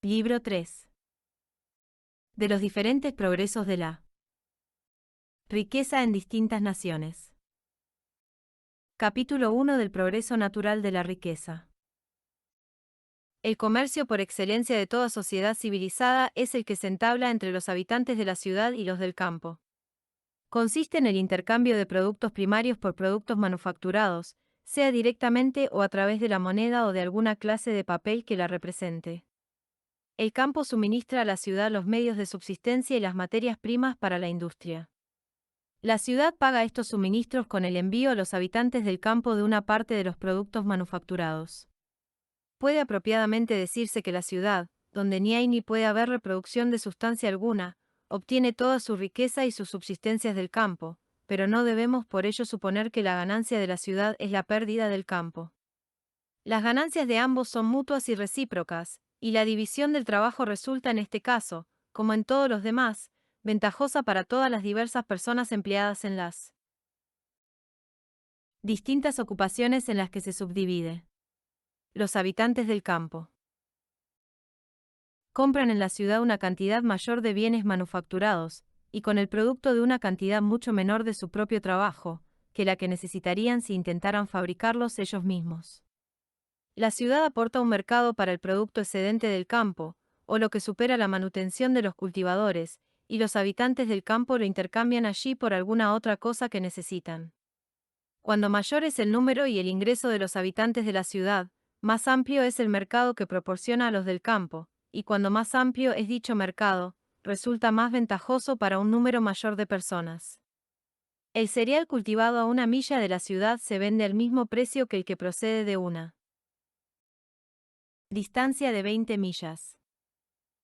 Libro 3. De los diferentes progresos de la riqueza en distintas naciones. Capítulo 1 del progreso natural de la riqueza. El comercio por excelencia de toda sociedad civilizada es el que se entabla entre los habitantes de la ciudad y los del campo. Consiste en el intercambio de productos primarios por productos manufacturados, sea directamente o a través de la moneda o de alguna clase de papel que la represente. El campo suministra a la ciudad los medios de subsistencia y las materias primas para la industria. La ciudad paga estos suministros con el envío a los habitantes del campo de una parte de los productos manufacturados. Puede apropiadamente decirse que la ciudad, donde ni hay ni puede haber reproducción de sustancia alguna, obtiene toda su riqueza y sus subsistencias del campo, pero no debemos por ello suponer que la ganancia de la ciudad es la pérdida del campo. Las ganancias de ambos son mutuas y recíprocas, y la división del trabajo resulta en este caso, como en todos los demás, ventajosa para todas las diversas personas empleadas en las distintas ocupaciones en las que se subdivide. Los habitantes del campo compran en la ciudad una cantidad mayor de bienes manufacturados, y con el producto de una cantidad mucho menor de su propio trabajo, que la que necesitarían si intentaran fabricarlos ellos mismos. La ciudad aporta un mercado para el producto excedente del campo, o lo que supera la manutención de los cultivadores, y los habitantes del campo lo intercambian allí por alguna otra cosa que necesitan. Cuando mayor es el número y el ingreso de los habitantes de la ciudad, más amplio es el mercado que proporciona a los del campo, y cuando más amplio es dicho mercado, resulta más ventajoso para un número mayor de personas. El cereal cultivado a 1 milla de la ciudad se vende al mismo precio que el que procede de una distancia de 20 millas.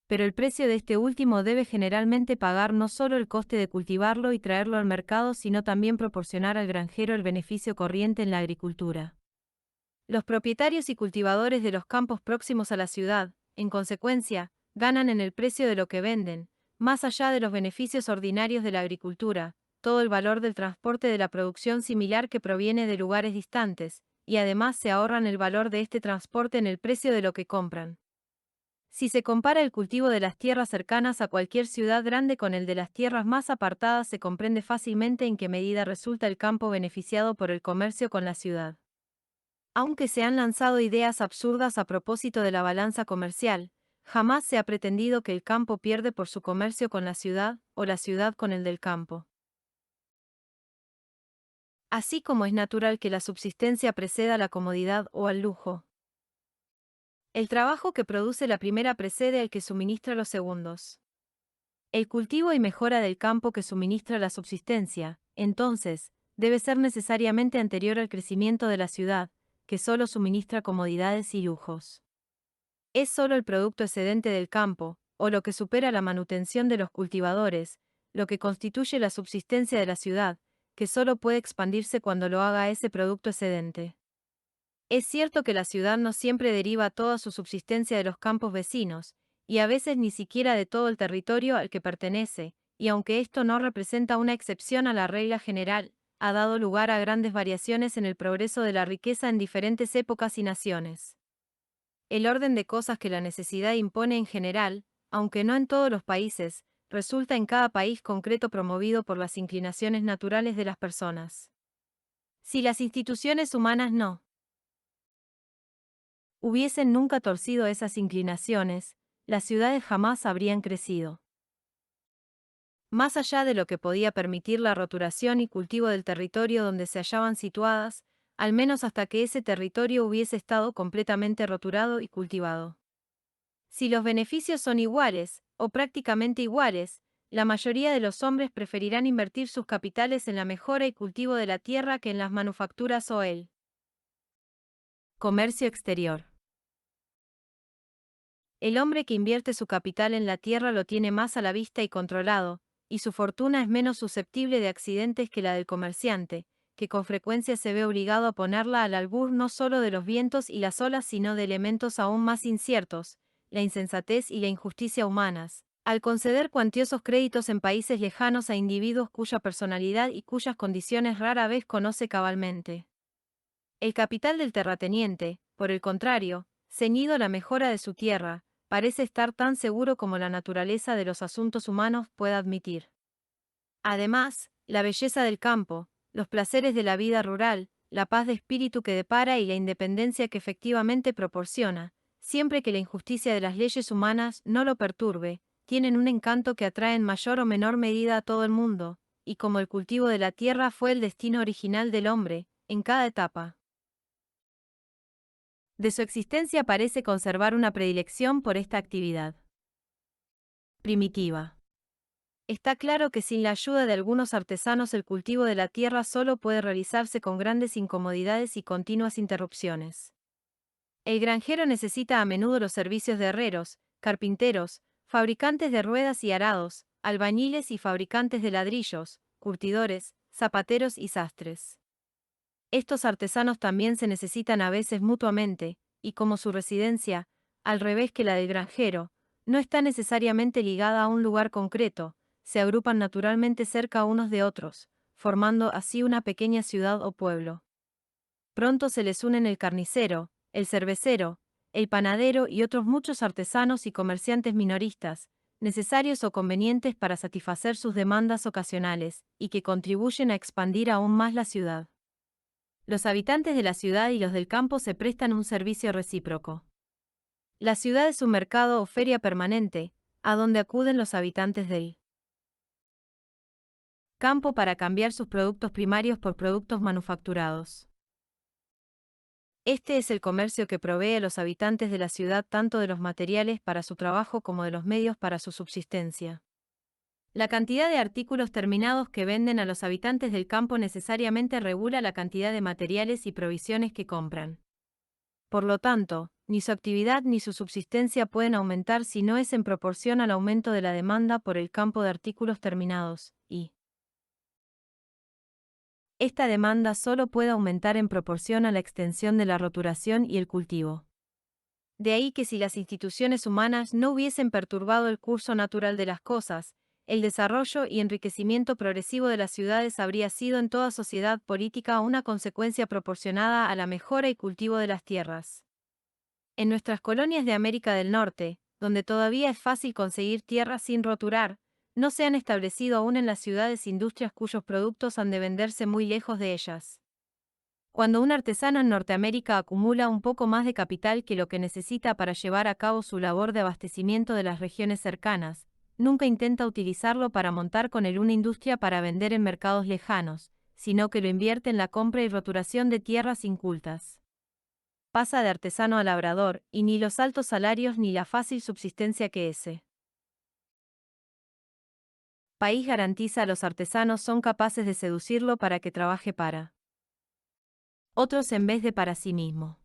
Pero el precio de este último debe generalmente pagar no solo el coste de cultivarlo y traerlo al mercado, sino también proporcionar al granjero el beneficio corriente en la agricultura. Los propietarios y cultivadores de los campos próximos a la ciudad, en consecuencia, ganan en el precio de lo que venden, más allá de los beneficios ordinarios de la agricultura, todo el valor del transporte de la producción similar que proviene de lugares distantes, y además se ahorran el valor de este transporte en el precio de lo que compran. Si se compara el cultivo de las tierras cercanas a cualquier ciudad grande con el de las tierras más apartadas, se comprende fácilmente en qué medida resulta el campo beneficiado por el comercio con la ciudad. Aunque se han lanzado ideas absurdas a propósito de la balanza comercial, jamás se ha pretendido que el campo pierde por su comercio con la ciudad, o la ciudad con el del campo. Así como es natural que la subsistencia preceda a la comodidad o al lujo. El trabajo que produce la primera precede al que suministra los segundos. El cultivo y mejora del campo que suministra la subsistencia, entonces, debe ser necesariamente anterior al crecimiento de la ciudad, que solo suministra comodidades y lujos. Es solo el producto excedente del campo, o lo que supera la manutención de los cultivadores, lo que constituye la subsistencia de la ciudad, que solo puede expandirse cuando lo haga ese producto excedente. Es cierto que la ciudad no siempre deriva toda su subsistencia de los campos vecinos, y a veces ni siquiera de todo el territorio al que pertenece, y aunque esto no representa una excepción a la regla general, ha dado lugar a grandes variaciones en el progreso de la riqueza en diferentes épocas y naciones. El orden de cosas que la necesidad impone en general, aunque no en todos los países, resulta en cada país concreto promovido por las inclinaciones naturales de las personas. Si las instituciones humanas no hubiesen nunca torcido esas inclinaciones, las ciudades jamás habrían crecido. Más allá de lo que podía permitir la roturación y cultivo del territorio donde se hallaban situadas, al menos hasta que ese territorio hubiese estado completamente roturado y cultivado. Si los beneficios son iguales, o prácticamente iguales, la mayoría de los hombres preferirán invertir sus capitales en la mejora y cultivo de la tierra que en las manufacturas o el comercio exterior. El hombre que invierte su capital en la tierra lo tiene más a la vista y controlado, y su fortuna es menos susceptible de accidentes que la del comerciante, que con frecuencia se ve obligado a ponerla al albur no solo de los vientos y las olas, sino de elementos aún más inciertos, la insensatez y la injusticia humanas, al conceder cuantiosos créditos en países lejanos a individuos cuya personalidad y cuyas condiciones rara vez conoce cabalmente. El capital del terrateniente, por el contrario, ceñido a la mejora de su tierra, parece estar tan seguro como la naturaleza de los asuntos humanos pueda admitir. Además, la belleza del campo, los placeres de la vida rural, la paz de espíritu que depara y la independencia que efectivamente proporciona, siempre que la injusticia de las leyes humanas no lo perturbe, tienen un encanto que atrae en mayor o menor medida a todo el mundo, y como el cultivo de la tierra fue el destino original del hombre, en cada etapa de su existencia parece conservar una predilección por esta actividad primitiva. Está claro que sin la ayuda de algunos artesanos el cultivo de la tierra solo puede realizarse con grandes incomodidades y continuas interrupciones. El granjero necesita a menudo los servicios de herreros, carpinteros, fabricantes de ruedas y arados, albañiles y fabricantes de ladrillos, curtidores, zapateros y sastres. Estos artesanos también se necesitan a veces mutuamente, y como su residencia, al revés que la del granjero, no está necesariamente ligada a un lugar concreto, se agrupan naturalmente cerca unos de otros, formando así una pequeña ciudad o pueblo. Pronto se les unen el carnicero, el cervecero, el panadero y otros muchos artesanos y comerciantes minoristas, necesarios o convenientes para satisfacer sus demandas ocasionales, y que contribuyen a expandir aún más la ciudad. Los habitantes de la ciudad y los del campo se prestan un servicio recíproco. La ciudad es un mercado o feria permanente, a donde acuden los habitantes del campo para cambiar sus productos primarios por productos manufacturados. Este es el comercio que provee a los habitantes de la ciudad tanto de los materiales para su trabajo como de los medios para su subsistencia. La cantidad de artículos terminados que venden a los habitantes del campo necesariamente regula la cantidad de materiales y provisiones que compran. Por lo tanto, ni su actividad ni su subsistencia pueden aumentar si no es en proporción al aumento de la demanda por el campo de artículos terminados, y esta demanda solo puede aumentar en proporción a la extensión de la roturación y el cultivo. De ahí que si las instituciones humanas no hubiesen perturbado el curso natural de las cosas, el desarrollo y enriquecimiento progresivo de las ciudades habría sido en toda sociedad política una consecuencia proporcionada a la mejora y cultivo de las tierras. En nuestras colonias de América del Norte, donde todavía es fácil conseguir tierra sin roturar, no se han establecido aún en las ciudades industrias cuyos productos han de venderse muy lejos de ellas. Cuando un artesano en Norteamérica acumula un poco más de capital que lo que necesita para llevar a cabo su labor de abastecimiento de las regiones cercanas, nunca intenta utilizarlo para montar con él una industria para vender en mercados lejanos, sino que lo invierte en la compra y roturación de tierras incultas. Pasa de artesano a labrador, y ni los altos salarios ni la fácil subsistencia que ese país garantiza a los artesanos son capaces de seducirlo para que trabaje para otros en vez de para sí mismo.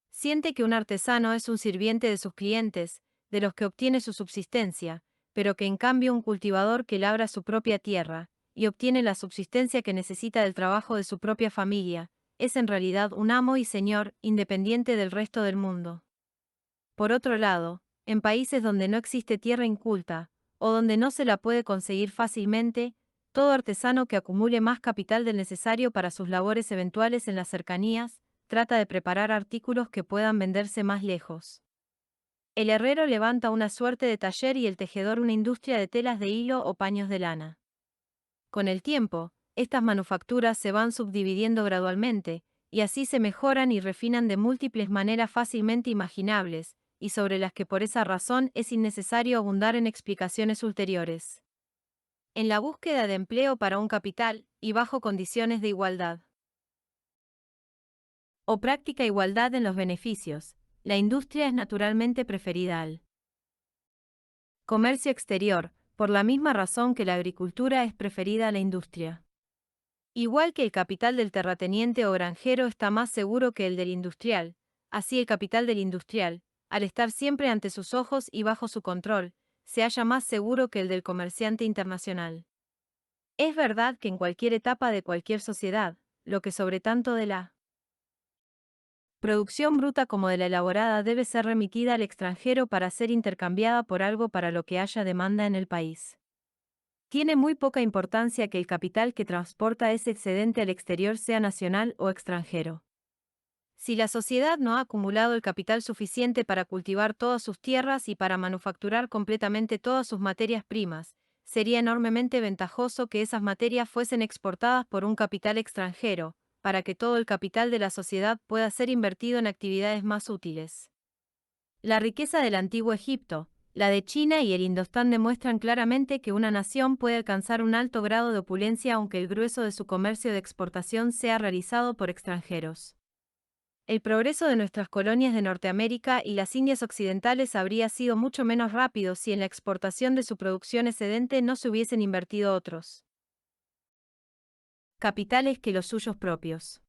Siente que un artesano es un sirviente de sus clientes, de los que obtiene su subsistencia, pero que en cambio un cultivador que labra su propia tierra, y obtiene la subsistencia que necesita del trabajo de su propia familia, es en realidad un amo y señor, independiente del resto del mundo. Por otro lado, en países donde no existe tierra inculta, o donde no se la puede conseguir fácilmente, todo artesano que acumule más capital del necesario para sus labores eventuales en las cercanías, trata de preparar artículos que puedan venderse más lejos. El herrero levanta una suerte de taller y el tejedor una industria de telas de hilo o paños de lana. Con el tiempo, estas manufacturas se van subdividiendo gradualmente, y así se mejoran y refinan de múltiples maneras fácilmente imaginables, y sobre las que por esa razón es innecesario abundar en explicaciones ulteriores. En la búsqueda de empleo para un capital, y bajo condiciones de igualdad o práctica igualdad en los beneficios, la industria es naturalmente preferida al comercio exterior, por la misma razón que la agricultura es preferida a la industria. Igual que el capital del terrateniente o granjero está más seguro que el del industrial, así el capital del industrial, al estar siempre ante sus ojos y bajo su control, se halla más seguro que el del comerciante internacional. Es verdad que en cualquier etapa de cualquier sociedad, lo que sobre tanto de la producción bruta como de la elaborada debe ser remitida al extranjero para ser intercambiada por algo para lo que haya demanda en el país. Tiene muy poca importancia que el capital que transporta ese excedente al exterior sea nacional o extranjero. Si la sociedad no ha acumulado el capital suficiente para cultivar todas sus tierras y para manufacturar completamente todas sus materias primas, sería enormemente ventajoso que esas materias fuesen exportadas por un capital extranjero, para que todo el capital de la sociedad pueda ser invertido en actividades más útiles. La riqueza del antiguo Egipto, la de China y el Indostán demuestran claramente que una nación puede alcanzar un alto grado de opulencia aunque el grueso de su comercio de exportación sea realizado por extranjeros. El progreso de nuestras colonias de Norteamérica y las Indias Occidentales habría sido mucho menos rápido si en la exportación de su producción excedente no se hubiesen invertido otros capitales que los suyos propios.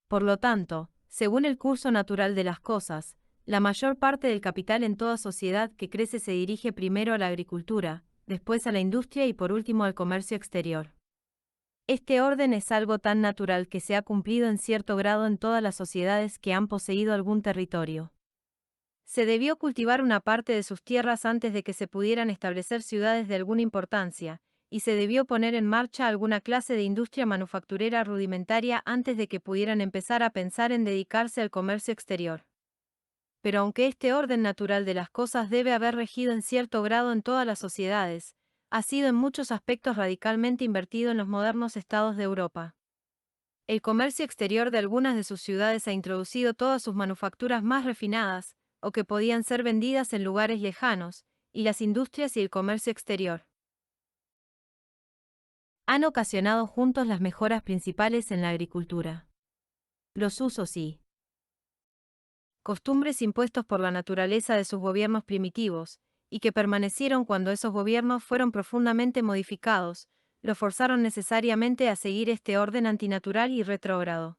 Por lo tanto, según el curso natural de las cosas, la mayor parte del capital en toda sociedad que crece se dirige primero a la agricultura, después a la industria y por último al comercio exterior. Este orden es algo tan natural que se ha cumplido en cierto grado en todas las sociedades que han poseído algún territorio. Se debió cultivar una parte de sus tierras antes de que se pudieran establecer ciudades de alguna importancia, y se debió poner en marcha alguna clase de industria manufacturera rudimentaria antes de que pudieran empezar a pensar en dedicarse al comercio exterior. Pero aunque este orden natural de las cosas debe haber regido en cierto grado en todas las sociedades, ha sido en muchos aspectos radicalmente invertido en los modernos estados de Europa. El comercio exterior de algunas de sus ciudades ha introducido todas sus manufacturas más refinadas, o que podían ser vendidas en lugares lejanos, y las industrias y el comercio exterior han ocasionado juntos las mejoras principales en la agricultura. Los usos y costumbres impuestos por la naturaleza de sus gobiernos primitivos, y que permanecieron cuando esos gobiernos fueron profundamente modificados, lo forzaron necesariamente a seguir este orden antinatural y retrógrado.